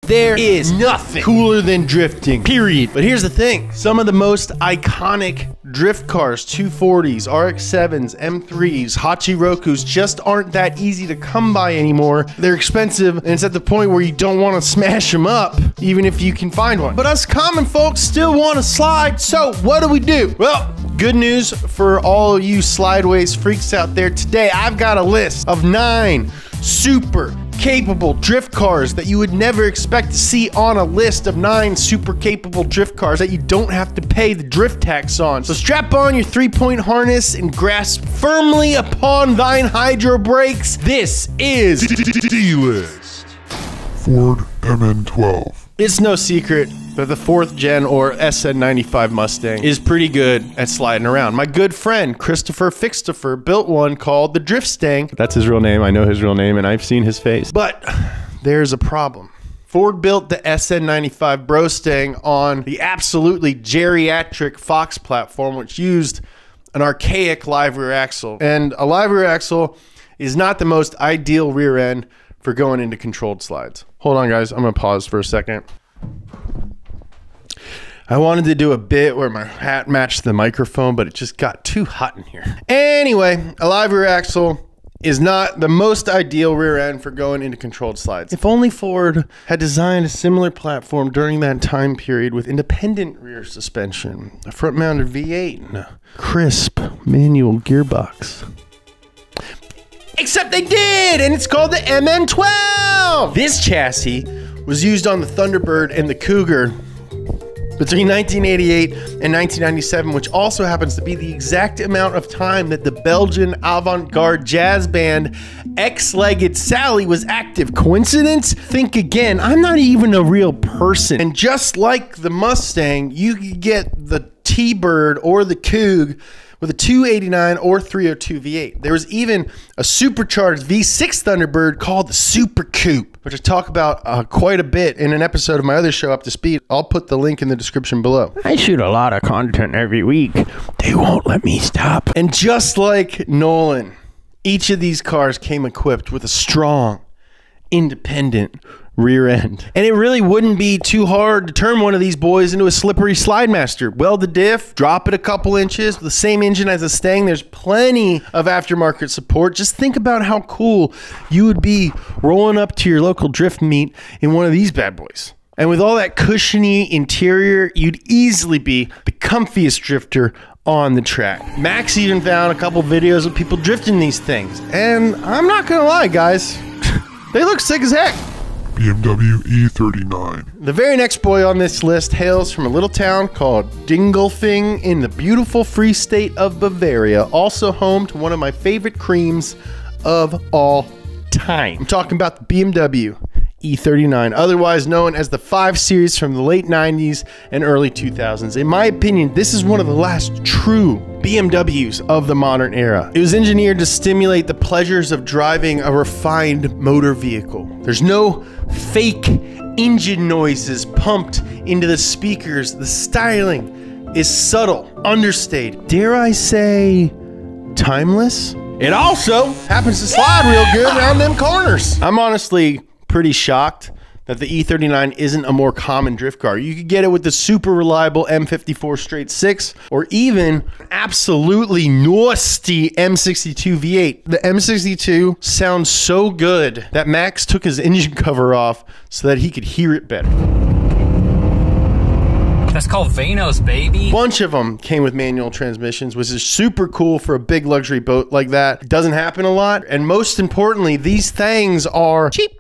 There is nothing cooler than drifting, period. But here's the thing. Some of the most iconic drift cars, 240s, RX-7s, M3s, Hachirokus, just aren't that easy to come by anymore. They're expensive, and it's at the point where you don't want to smash them up, even if you can find one. But us common folks still want to slide, so what do? Well, good news for all you slideways freaks out there. Today, I've got a list of 9 super capable drift cars that you would never expect to see on a list of 9 super capable drift cars that you don't have to pay the drift tax on. So strap on your 3-point harness and grasp firmly upon thine hydro brakes. This is D-List. Ford MN12. It's no secret that the 4th gen or SN95 Mustang is pretty good at sliding around. My good friend Christopher Fixtopher built one called the Driftstang. That's his real name. I know his real name and I've seen his face. But there's a problem. Ford built the SN95 Brostang on the absolutely geriatric Fox platform, which used an archaic live rear axle. And a live rear axle is not the most ideal rear end for going into controlled slides. Hold on, guys. I'm going to pause for a second. I wanted to do a bit where my hat matched the microphone, but it just got too hot in here. Anyway, a live rear axle is not the most ideal rear end for going into controlled slides. If only Ford had designed a similar platform during that time period with independent rear suspension, a front-mounted V8, and a crisp manual gearbox. Except they did, and it's called the MN12. This chassis was used on the Thunderbird and the Cougar between 1988 and 1997, which also happens to be the exact amount of time that the Belgian avant-garde jazz band X-Legged Sally was active. Coincidence? Think again. I'm not even a real person. And just like the Mustang, you could get the T-Bird or the Coug with a 289 or 302 V8. There was even a supercharged V6 Thunderbird called the Super Coupe, which I talk about quite a bit in an episode of my other show, Up to Speed. I'll put the link in the description below. I shoot a lot of content every week. They won't let me stop. And just like Nolan, each of these cars came equipped with a strong, independent rear end. And it really wouldn't be too hard to turn one of these boys into a slippery slide master. Weld the diff, drop it a couple inches with the same engine as a Stang. There's plenty of aftermarket support. Just think about how cool you would be rolling up to your local drift meet in one of these bad boys. And with all that cushiony interior, you'd easily be the comfiest drifter on the track. Max even found a couple videos of people drifting these things. And I'm not gonna lie, guys, they look sick as heck. BMW E39. The very next boy on this list hails from a little town called Dingolfing in the beautiful free state of Bavaria, also home to one of my favorite creams of all time. I'm talking about the BMW E39, otherwise known as the 5 Series from the late 90s and early 2000s. In my opinion, this is one of the last true BMWs of the modern era. It was engineered to stimulate the pleasures of driving a refined motor vehicle. There's no fake engine noises pumped into the speakers. The styling is subtle, understated, dare I say, timeless. It also happens to slide real good around them corners. I'm honestly pretty shocked that the E39 isn't a more common drift car. You could get it with the super reliable M54 straight 6 or even absolutely nasty M62 V8. The M62 sounds so good that Max took his engine cover off so that he could hear it better. That's called Vanos, baby. Bunch of them came with manual transmissions, which is super cool for a big luxury boat like that. It doesn't happen a lot. And most importantly, these things are cheap.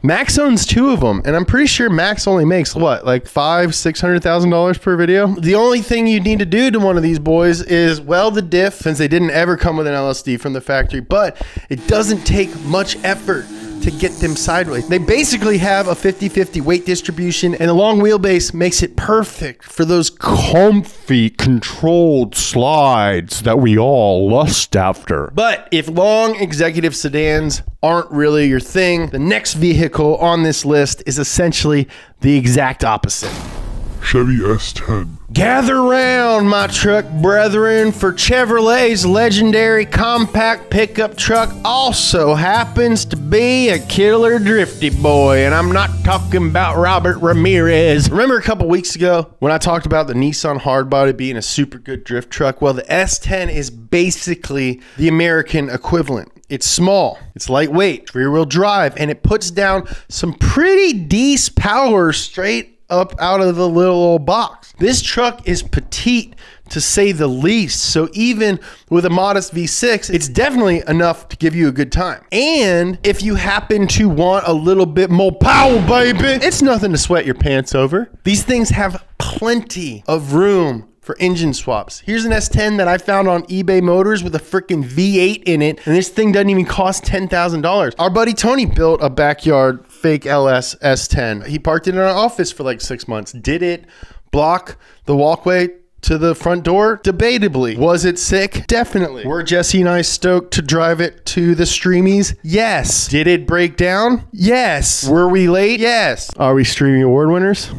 Max owns 2 of them, and I'm pretty sure Max only makes what, like $500,000-$600,000 per video. The only thing you need to do to one of these boys is weld the diff, since they didn't ever come with an LSD from the factory, but it doesn't take much effort to get them sideways. They basically have a 50-50 weight distribution, and the long wheelbase makes it perfect for those comfy, controlled slides that we all lust after. But if long executive sedans aren't really your thing, the next vehicle on this list is essentially the exact opposite. Chevy S10. Gather round, my truck brethren, for Chevrolet's legendary compact pickup truck also happens to be a killer drifty boy, and I'm not talking about Robert Ramirez. Remember a couple weeks ago when I talked about the Nissan Hardbody being a super good drift truck? Well, the S10 is basically the American equivalent. It's small, it's lightweight, rear-wheel drive, and it puts down some pretty decent power straight up out of the little old box. This truck is petite to say the least, so even with a modest V6, it's definitely enough to give you a good time. And if you happen to want a little bit more power, baby, it's nothing to sweat your pants over. These things have plenty of room for engine swaps. Here's an S10 that I found on eBay Motors with a freaking V8 in it, and this thing doesn't even cost $10,000. Our buddy Tony built a backyard fake LS S10. He parked it in our office for like 6 months. Did it block the walkway to the front door? Debatably. Was it sick? Definitely. Were Jesse and I stoked to drive it to the streamies? Yes. Did it break down? Yes. Were we late? Yes. Are we streaming award winners?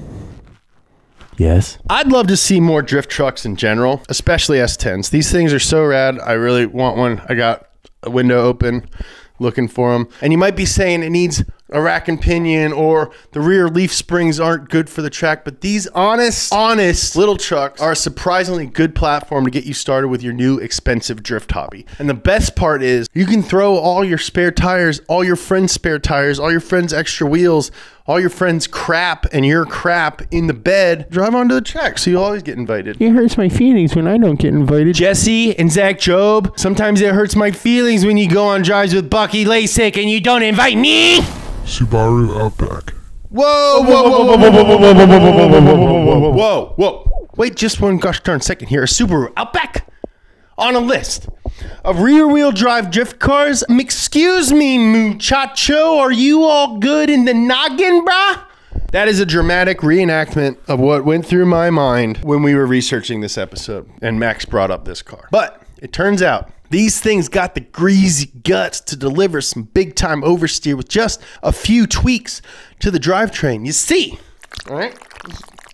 Yes. I'd love to see more drift trucks in general, especially S10s. These things are so rad. I really want one. I got a window open looking for them. And you might be saying it needs a rack and pinion, or the rear leaf springs aren't good for the track, but these honest little trucks are a surprisingly good platform to get you started with your new expensive drift hobby. And the best part is you can throw all your spare tires, all your friends' spare tires, all your friends' extra wheels, all your friends' crap and your crap in the bed, drive onto the track, so you'll always get invited. It hurts my feelings when I don't get invited. Jesse and Zach Job, sometimes it hurts my feelings when you go on drives with Bucky Lasik and you don't invite me. Subaru Outback. Whoa, whoa, whoa, whoa, whoa, whoa, whoa, whoa, whoa, whoa, whoa, whoa. Wait just one gosh darn second here. A Subaru Outback on a list of rear-wheel drive drift cars. Excuse me, muchacho, are you all good in the noggin, brah? That is a dramatic reenactment of what went through my mind when we were researching this episode, and Max brought up this car. But it turns out these things got the greasy guts to deliver some big-time oversteer with just a few tweaks to the drivetrain. You see, all right?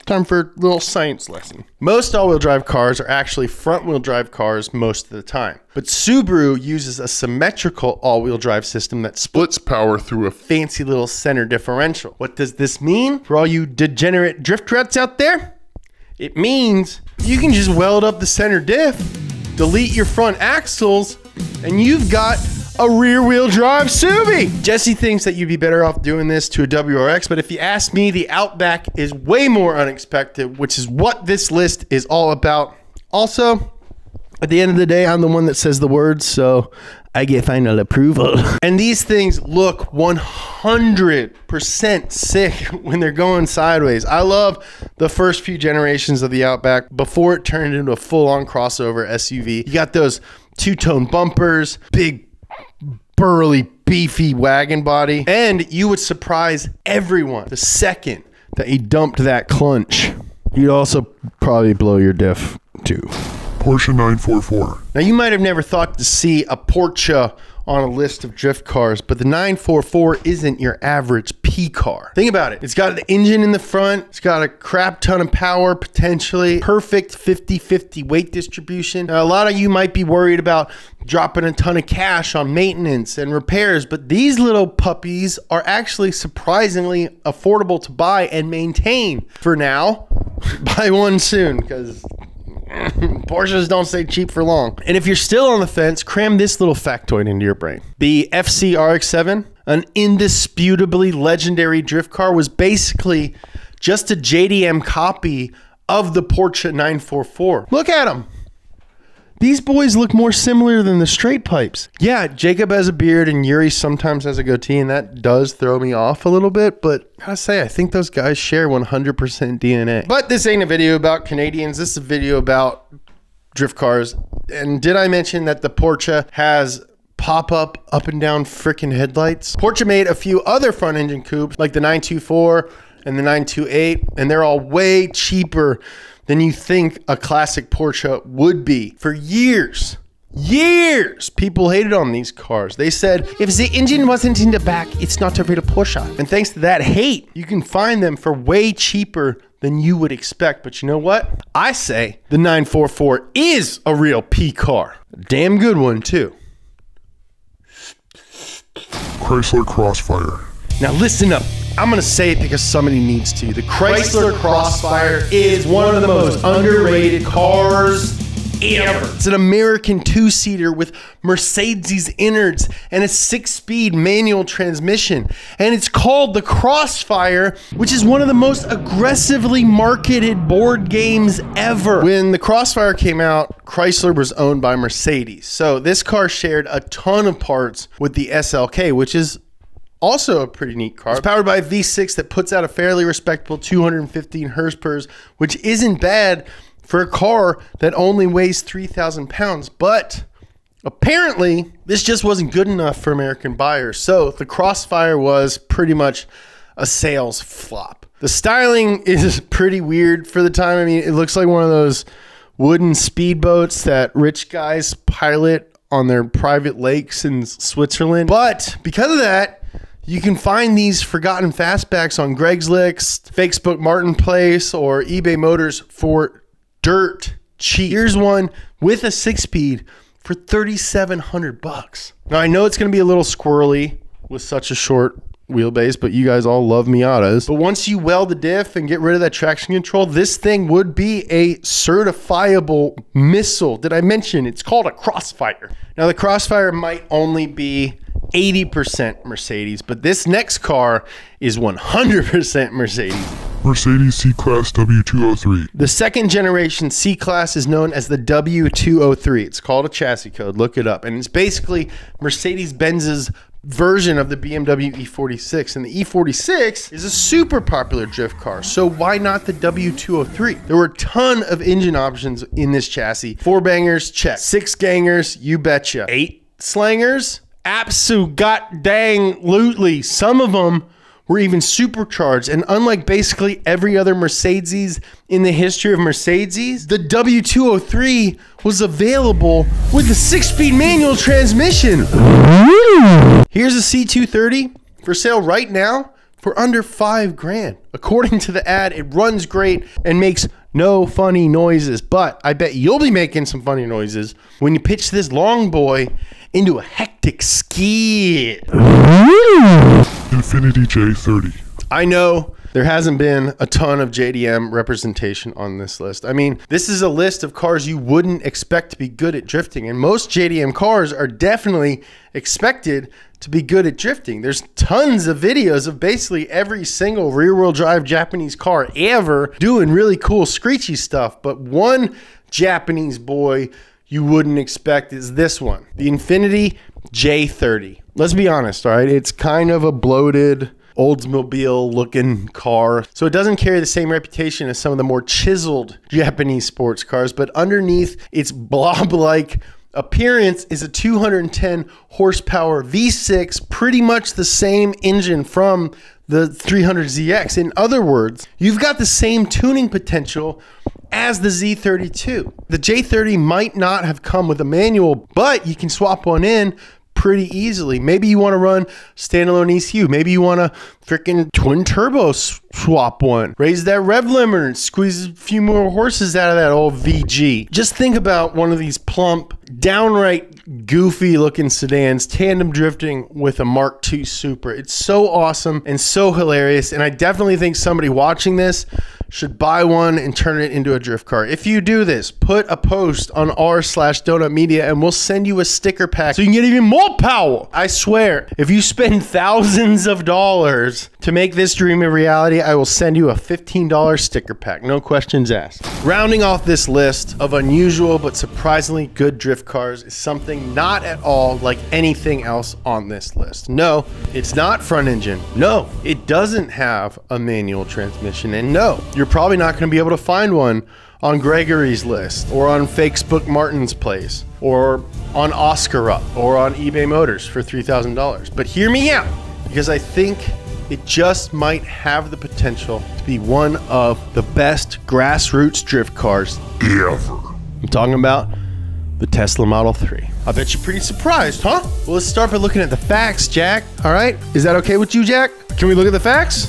Time for a little science lesson. Most all-wheel drive cars are actually front-wheel drive cars most of the time. But Subaru uses a symmetrical all-wheel drive system that splits power through a fancy little center differential. What does this mean for all you degenerate drift rats out there? It means you can just weld up the center diff, delete your front axles, and you've got a rear-wheel drive Subi. Jesse thinks that you'd be better off doing this to a WRX, but if you ask me, the Outback is way more unexpected, which is what this list is all about. Also, at the end of the day, I'm the one that says the words, so I get final approval. And these things look 100% sick when they're going sideways. I love the first few generations of the Outback before it turned into a full-on crossover SUV. You got those two-tone bumpers, big burly, beefy wagon body, and you would surprise everyone the second that you dumped that clunch. You'd also probably blow your diff too. Porsche 944. Now you might have never thought to see a Porsche on a list of drift cars, but the 944 isn't your average P car. Think about it. It's got the engine in the front. It's got a crap ton of power, potentially. Perfect 50-50 weight distribution. Now, a lot of you might be worried about dropping a ton of cash on maintenance and repairs, but these little puppies are actually surprisingly affordable to buy and maintain. For now, buy one soon, because Porsches don't stay cheap for long. And if you're still on the fence, cram this little factoid into your brain. The FC RX-7, an indisputably legendary drift car, was basically just a JDM copy of the Porsche 944. Look at them. These boys look more similar than the straight pipes. Yeah, Jacob has a beard and Yuri sometimes has a goatee, and that does throw me off a little bit, but I gotta say, I think those guys share 100% DNA. But this ain't a video about Canadians. This is a video about drift cars. And did I mention that the Porsche has pop-up up and down freaking headlights? Porsche made a few other front engine coupes like the 924 and the 928, and they're all way cheaper than you think a classic Porsche would be. For years, people hated on these cars. They said, if the engine wasn't in the back, it's not a real Porsche. And thanks to that hate, you can find them for way cheaper than you would expect. But you know what? I say the 944 is a real P car. A damn good one, too. Chrysler Crossfire. Now listen up. I'm going to say it because somebody needs to. The Chrysler Crossfire is one of the most underrated cars ever. It's an American two-seater with Mercedes innards and a 6-speed manual transmission. And it's called the Crossfire, which is one of the most aggressively marketed board games ever. When the Crossfire came out, Chrysler was owned by Mercedes. So this car shared a ton of parts with the SLK, which is also a pretty neat car. It's powered by a V6 that puts out a fairly respectable 215 horsepower, which isn't bad for a car that only weighs 3,000 pounds. But apparently, this just wasn't good enough for American buyers. So the Crossfire was pretty much a sales flop. The styling is pretty weird for the time. I mean, it looks like one of those wooden speedboats that rich guys pilot on their private lakes in Switzerland. But because of that, you can find these forgotten fastbacks on Craigslist, Facebook Marketplace, or eBay Motors for dirt cheap. Here's one with a 6-speed for $3,700. Now I know it's going to be a little squirrely with such a short wheelbase, but you guys all love Miatas. But once you weld the diff and get rid of that traction control, this thing would be a certifiable missile. Did I mention it's called a Crossfire? Now the Crossfire might only be 80% Mercedes, but this next car is 100% Mercedes. Mercedes C-Class W203. The second generation C-Class is known as the W203. It's called a chassis code. Look it up. And it's basically Mercedes-Benz's version of the BMW E46. And the E46 is a super popular drift car. So why not the W203? There were a ton of engine options in this chassis. 4 bangers, check. 6 gangers, you betcha. 8 slangers? Abso-god-dang-lutely. Some of them were even supercharged. And unlike basically every other Mercedes in the history of Mercedes, the W203 was available with a 6-speed manual transmission. Here's a C230 for sale right now for under $5 grand. According to the ad, it runs great and makes no funny noises, but I bet you'll be making some funny noises when you pitch this long boy into a hectic skid. Infiniti J30. I know there hasn't been a ton of JDM representation on this list. I mean, this is a list of cars you wouldn't expect to be good at drifting, and most JDM cars are definitely expected to be good at drifting. There's tons of videos of basically every single rear-wheel drive Japanese car ever doing really cool screechy stuff, but one Japanese boy you wouldn't expect is this one, the Infiniti J30. Let's be honest, all right? It's kind of a bloated Oldsmobile looking car. So it doesn't carry the same reputation as some of the more chiseled Japanese sports cars, but underneath its blob-like appearance is a 210 horsepower V6, pretty much the same engine from the 300ZX. In other words, you've got the same tuning potential as the Z32. The J30 might not have come with a manual, but you can swap one in pretty easily. Maybe you want to run standalone ECU. Maybe you want to freaking twin turbo swap one. Raise that rev limiter and squeeze a few more horses out of that old VG. Just think about one of these plump, downright goofy looking sedans tandem drifting with a Mark II Supra. It's so awesome and so hilarious, and I definitely think somebody watching this should buy one and turn it into a drift car. If you do this, put a post on r/donut media and we'll send you a sticker pack so you can get even more power. I swear, if you spend thousands of dollars to make this dream a reality, I will send you a $15 sticker pack. No questions asked. Rounding off this list of unusual but surprisingly good drift cars is something not at all like anything else on this list. No, it's not front engine. No, it doesn't have a manual transmission. And no, you're probably not going to be able to find one on Gregory's list or on Facebook Martin's place or on Oscar Up or on eBay Motors for $3,000. But hear me out, because I think it just might have the potential to be one of the best grassroots drift cars Ever. I'm talking about the Tesla Model 3. I bet you're pretty surprised, huh? Well, let's start by looking at the facts, Jack. All right? Is that okay with you, Jack? Can we look at the facts?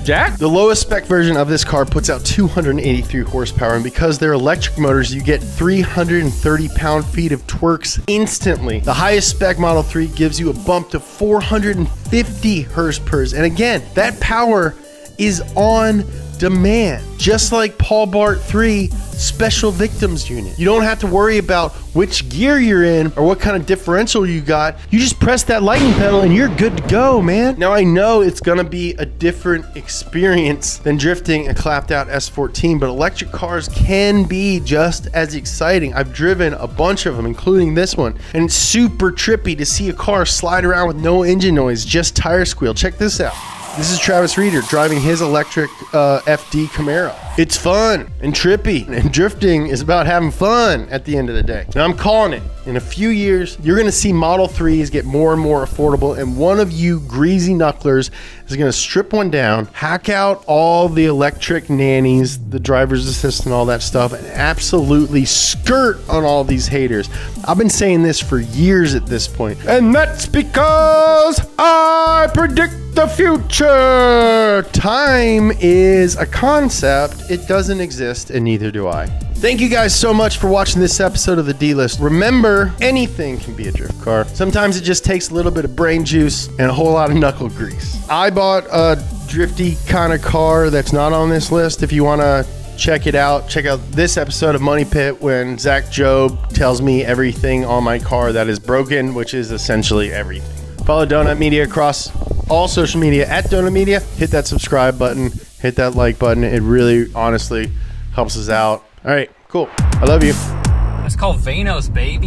Jack? The lowest spec version of this car puts out 283 horsepower, and because they're electric motors, you get 330 pound-feet of twerks instantly. The highest spec Model 3 gives you a bump to 450 horsepower, and again, that power is on demand, just like Paul Bart 3 Special Victims Unit. You don't have to worry about which gear you're in or what kind of differential you got. You just press that lightning pedal and you're good to go, man. Now I know it's gonna be a different experience than drifting a clapped out S14, but electric cars can be just as exciting. I've driven a bunch of them, including this one, and it's super trippy to see a car slide around with no engine noise, just tire squeal. Check this out. This is Travis Reeder driving his electric FD Camaro. It's fun and trippy, and drifting is about having fun at the end of the day. Now I'm calling it. In a few years, you're gonna see Model 3s get more and more affordable, and one of you greasy knucklers is gonna strip one down, hack out all the electric nannies, the driver's assistant, all that stuff, and absolutely skirt on all these haters. I've been saying this for years at this point, and that's because I predict the future. Time is a concept. It doesn't exist, and neither do I. Thank you guys so much for watching this episode of the D-List. Remember, anything can be a drift car. Sometimes it just takes a little bit of brain juice and a whole lot of knuckle grease. I bought a drifty kind of car that's not on this list. If you want to check it out, check out this episode of Money Pit when Zach Jobe tells me everything on my car that is broken, which is essentially everything. Follow Donut Media across all social media at Donut Media. Hit that subscribe button, hit that like button. It really, honestly helps us out. All right, cool. I love you. It's called Vanos, baby.